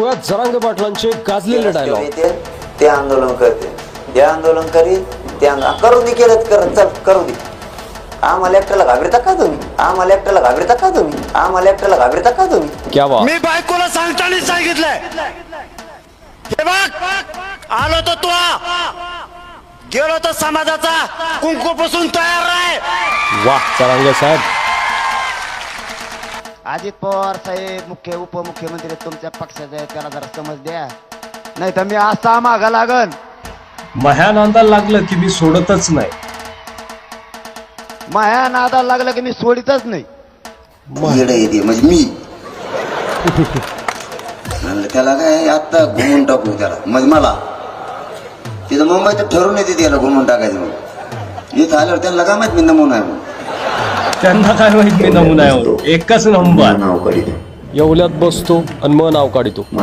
शिवाय जरांगे पाटलांचे गाजलेले डायलॉग. ते आंदोलन करते, हे आंदोलन करीन, ते करू दे, केलं करत चल करू दे. आम्हाला एकट्याला घाबरता का तुम्ही? आम्हाला एकट्याला घाबरता का तुम्ही? आम्हाला एकट्याला घाबरता का तुम्ही? क्या बात. मी बायकोला सांगताना सांगितलंय, हे बघ आलो तर तू गेलो तर समाजाचा कुंकू पुसून तयार राह. वाह जरांगे साहेब. अजित पवार साहेब मुख्य उपमुख्यमंत्री तुमच्या पक्षाचे आहेत, त्याला जरा समज द्या, नाही तर मी असा मागा लागन. माझ्या नादाला लागलं की मी सोडतच नाही. माया नादाला लागलं की मी सोडितच नाही. येडे येते म्हणजे मी म्हणलं त्याला काय आता घुमून टाकू त्याला, म्हणजे मला तिथं मुंबईत ठरवून येते त्याला घुमून टाकायचं. मग इथं आल्यावर त्याला काय माहित मी नमुना आहे म्हणून. त्यांना काय माहित मी नमुना आहे, एकच नंबर. नाव करीत येवल्यात बसतो आणि मग नाव काढितो.